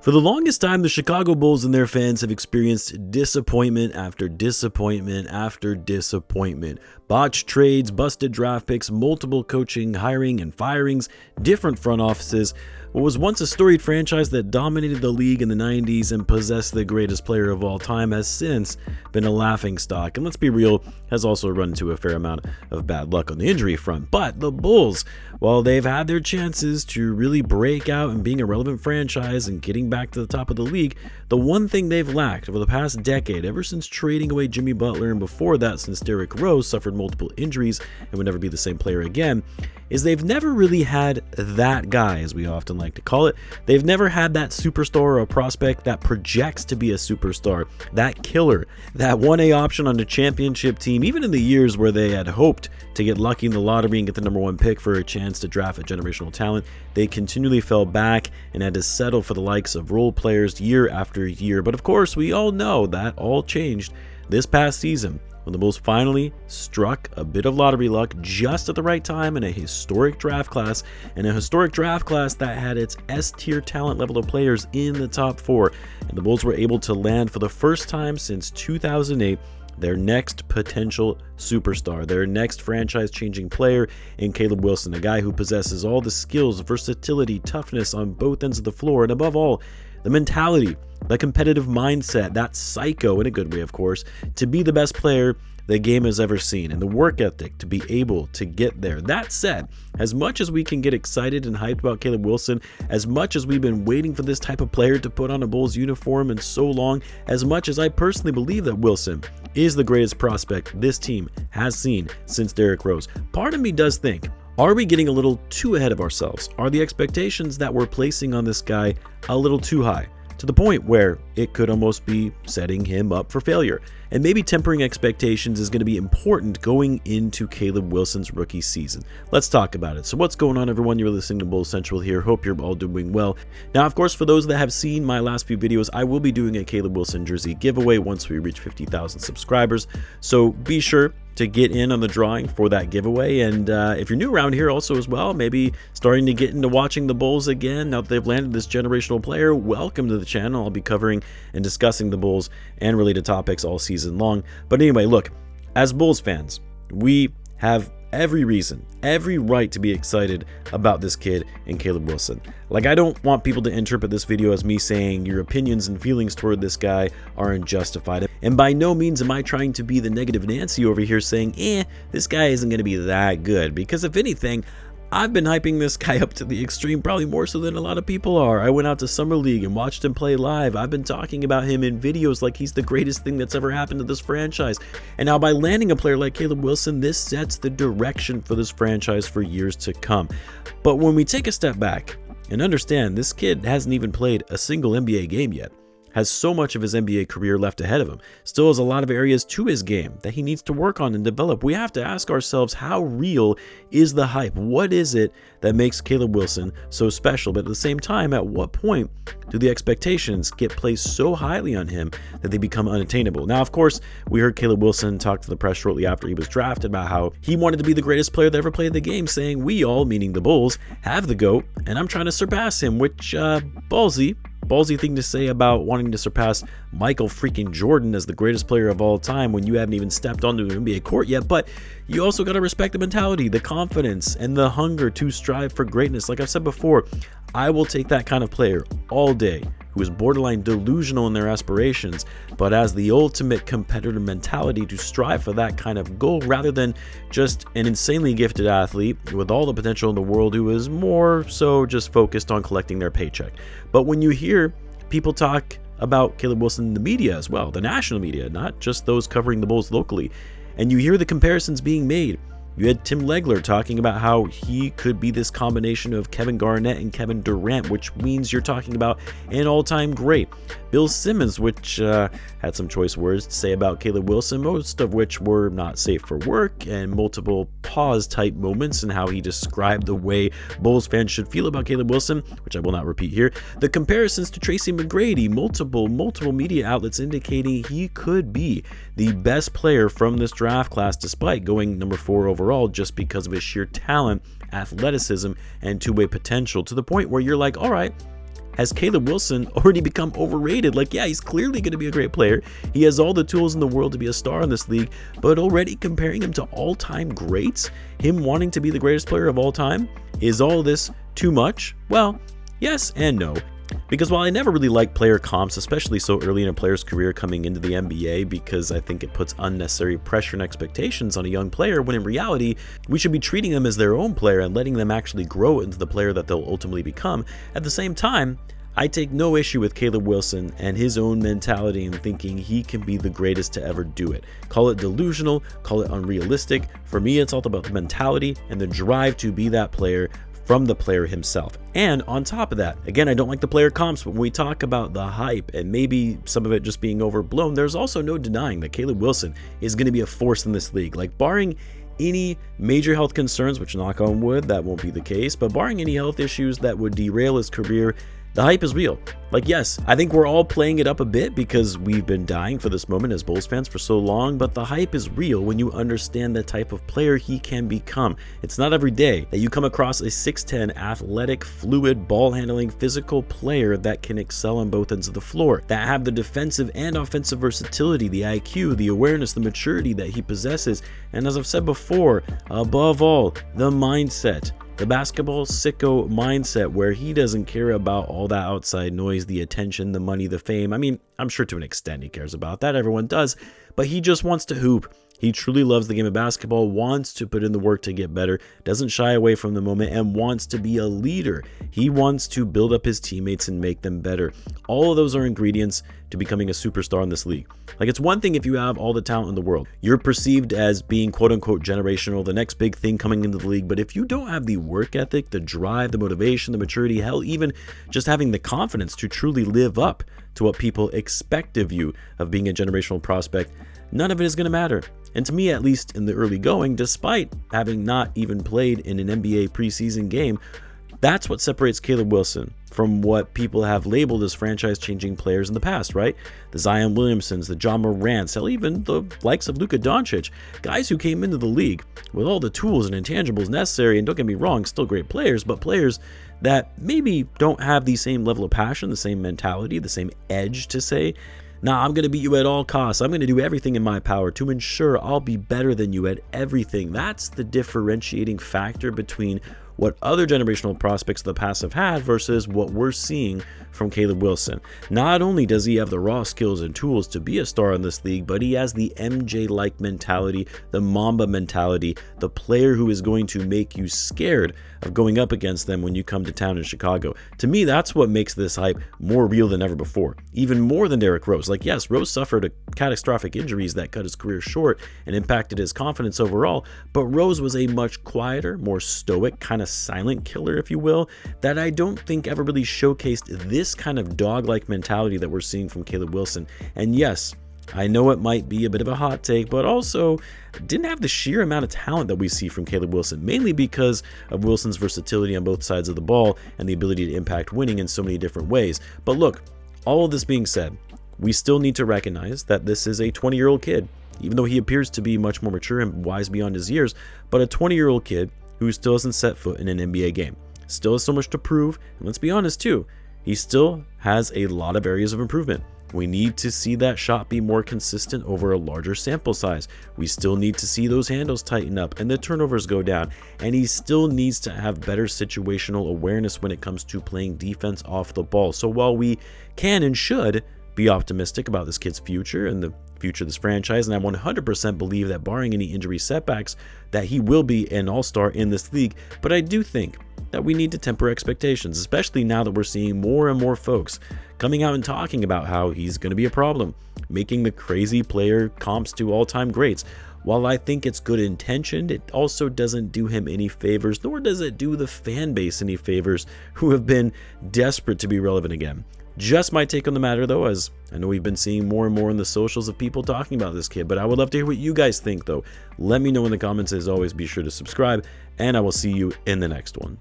For the longest time, the Chicago Bulls and their fans have experienced disappointment after disappointment after disappointment. Botched trades, busted draft picks, multiple coaching, hiring, and firings, different front offices. What was once a storied franchise that dominated the league in the 90s and possessed the greatest player of all time has since been a laughingstock. And let's be real, has also run into a fair amount of bad luck on the injury front. But the Bulls, while they've had their chances to really break out and being a relevant franchise and getting back to the top of the league, the one thing they've lacked over the past decade, ever since trading away Jimmy Butler and before that since Derrick Rose suffered multiple injuries and would never be the same player again, is they've never really had that guy, as we often like to call it. They've never had that superstar or a prospect that projects to be a superstar, that killer, that 1A option on a championship team, even in the years where they had hoped to get lucky in the lottery and get the #1 pick for a chance to draft a generational talent. They continually fell back and had to settle for the likes of role players year after year. But of course, we all know that all changed this past season, when the Bulls finally struck a bit of lottery luck just at the right time in a historic draft class, and a historic draft class that had its S-tier talent level of players in the top 4. And the Bulls were able to land for the first time since 2008 their next potential superstar, their next franchise-changing player in Caleb Wilson, a guy who possesses all the skills, versatility, toughness on both ends of the floor, and above all, the mentality, the competitive mindset, that psycho, in a good way of course, to be the best player the game has ever seen, and the work ethic to be able to get there. That said, as much as we can get excited and hyped about Caleb Wilson, as much as we've been waiting for this type of player to put on a Bulls uniform and so long, as much as I personally believe that Wilson is the greatest prospect this team has seen since Derrick Rose, part of me does think, are we getting a little too ahead of ourselves? Are the expectations that we're placing on this guy a little too high, to the point where it could almost be setting him up for failure? And maybe tempering expectations is going to be important going into Caleb Wilson's rookie season. Let's talk about it. So what's going on, everyone? You're listening to Bulls Central here. Hope you're all doing well. Now, of course, for those that have seen my last few videos, I will be doing a Caleb Wilson jersey giveaway once we reach 50,000 subscribers. So be sure to get in on the drawing for that giveaway. And if you're new around here also as well, maybe starting to get into watching the Bulls again now that they've landed this generational player, welcome to the channel. I'll be covering and discussing the Bulls and related topics all season long. But anyway, look, as Bulls fans, we have every reason, every right to be excited about this kid and Caleb Wilson. Like, I don't want people to interpret this video as me saying your opinions and feelings toward this guy are unjustified. And by no means am I trying to be the negative Nancy over here saying, this guy isn't going to be that good. Because if anything, I've been hyping this guy up to the extreme, probably more so than a lot of people are. I went out to Summer League and watched him play live. I've been talking about him in videos like he's the greatest thing that's ever happened to this franchise. And now by landing a player like Caleb Wilson, this sets the direction for this franchise for years to come. But when we take a step back and understand this kid hasn't even played a single NBA game yet, has so much of his NBA career left ahead of him, still has a lot of areas to his game that he needs to work on and develop, we have to ask ourselves, how real is the hype? What is it that makes Caleb Wilson so special? But at the same time, at what point do the expectations get placed so highly on him that they become unattainable? Now, of course, we heard Caleb Wilson talk to the press shortly after he was drafted about how he wanted to be the greatest player that ever played the game, saying, we all, meaning the Bulls, have the GOAT, and I'm trying to surpass him, which, ballsy thing to say about wanting to surpass Michael freaking Jordan as the greatest player of all time when you haven't even stepped onto an NBA court yet. But you also got to respect the mentality, the confidence, and the hunger to strive for greatness. Like I've said before, I will take that kind of player all day, who is borderline delusional in their aspirations, but has the ultimate competitor mentality to strive for that kind of goal, rather than just an insanely gifted athlete with all the potential in the world who is more so just focused on collecting their paycheck. But when you hear people talk about Caleb Wilson in the media as well, the national media, not just those covering the Bulls locally, and you hear the comparisons being made, you had Tim Legler talking about how he could be this combination of Kevin Garnett and Kevin Durant, which means you're talking about an all-time great. Bill Simmons, which had some choice words to say about Caleb Wilson, most of which were not safe for work, and multiple pause-type moments in how he described the way Bulls fans should feel about Caleb Wilson, which I will not repeat here. The comparisons to Tracy McGrady, multiple media outlets indicating he could be the best player from this draft class, despite going number 4 overall, just because of his sheer talent, athleticism, and two-way potential, to the point where you're like, all right, has Caleb Wilson already become overrated? Like, yeah, he's clearly going to be a great player. He has all the tools in the world to be a star in this league, but already comparing him to all-time greats, him wanting to be the greatest player of all time, is all this too much? Well, yes and no. Because while I never really like player comps, especially so early in a player's career coming into the NBA, because I think it puts unnecessary pressure and expectations on a young player, when in reality, we should be treating them as their own player and letting them actually grow into the player that they'll ultimately become. At the same time, I take no issue with Caleb Wilson and his own mentality and thinking he can be the greatest to ever do it. Call it delusional, call it unrealistic. For me, it's all about the mentality and the drive to be that player from the player himself. And on top of that, again, I don't like the player comps, but when we talk about the hype and maybe some of it just being overblown, there's also no denying that Caleb Wilson is going to be a force in this league. Like, barring any major health concerns, which, knock on wood, that won't be the case, but barring any health issues that would derail his career, the hype is real. Like, yes, I think we're all playing it up a bit because we've been dying for this moment as Bulls fans for so long, but the hype is real when you understand the type of player he can become. It's not every day that you come across a 6'10", athletic, fluid, ball-handling, physical player that can excel on both ends of the floor, that have the defensive and offensive versatility, the IQ, the awareness, the maturity that he possesses, and as I've said before, above all, the mindset. The basketball sicko mindset where he doesn't care about all that outside noise, the attention, the money, the fame. I mean, I'm sure to an extent he cares about that. Everyone does. But he just wants to hoop. He truly loves the game of basketball, wants to put in the work to get better, doesn't shy away from the moment, and wants to be a leader. He wants to build up his teammates and make them better. All of those are ingredients to becoming a superstar in this league. Like, it's one thing if you have all the talent in the world. You're perceived as being quote-unquote generational, the next big thing coming into the league. But if you don't have the work ethic, the drive, the motivation, the maturity, hell, even just having the confidence to truly live up to what people expect of you of being a generational prospect, none of it is going to matter. And to me, at least in the early going, despite having not even played in an NBA preseason game, that's what separates Caleb Wilson from what people have labeled as franchise-changing players in the past, right? The Zion Williamsons, the John Morants, hell, even the likes of Luka Doncic, guys who came into the league with all the tools and intangibles necessary, and don't get me wrong, still great players, but players that maybe don't have the same level of passion, the same mentality, the same edge to say, nah, I'm going to beat you at all costs. I'm going to do everything in my power to ensure I'll be better than you at everything. That's the differentiating factor between what other generational prospects of the past have had versus what we're seeing from Caleb Wilson. Not only does he have the raw skills and tools to be a star in this league, but he has the MJ-like mentality, the Mamba mentality, the player who is going to make you scared of going up against them when you come to town in Chicago. To me, that's what makes this hype more real than ever before, even more than Derrick Rose. Like, yes, Rose suffered catastrophic injuries that cut his career short and impacted his confidence overall, but Rose was a much quieter, more stoic, kind of silent killer, if you will, that I don't think ever really showcased this kind of dog-like mentality that we're seeing from Caleb Wilson. And yes, I know it might be a bit of a hot take, but also didn't have the sheer amount of talent that we see from Caleb Wilson, mainly because of Wilson's versatility on both sides of the ball and the ability to impact winning in so many different ways. But look, all of this being said, we still need to recognize that this is a 20-year-old kid, even though he appears to be much more mature and wise beyond his years, but a 20-year-old kid who still hasn't set foot in an NBA game. Still has so much to prove, and let's be honest too, he still has a lot of areas of improvement. We need to see that shot be more consistent over a larger sample size. We still need to see those handles tighten up and the turnovers go down. And he still needs to have better situational awareness when it comes to playing defense off the ball. So while we can and should be optimistic about this kid's future and the future of this franchise, and I 100% believe that barring any injury setbacks, that he will be an all-star in this league, but I do think that we need to temper expectations, especially now that we're seeing more and more folks coming out and talking about how he's going to be a problem, making the crazy player comps to all-time greats. While I think it's good intentioned, it also doesn't do him any favors, nor does it do the fan base any favors who have been desperate to be relevant again. Just my take on the matter, though, as I know we've been seeing more and more in the socials of people talking about this kid, but I would love to hear what you guys think, though. Let me know in the comments. As always, be sure to subscribe, and I will see you in the next one.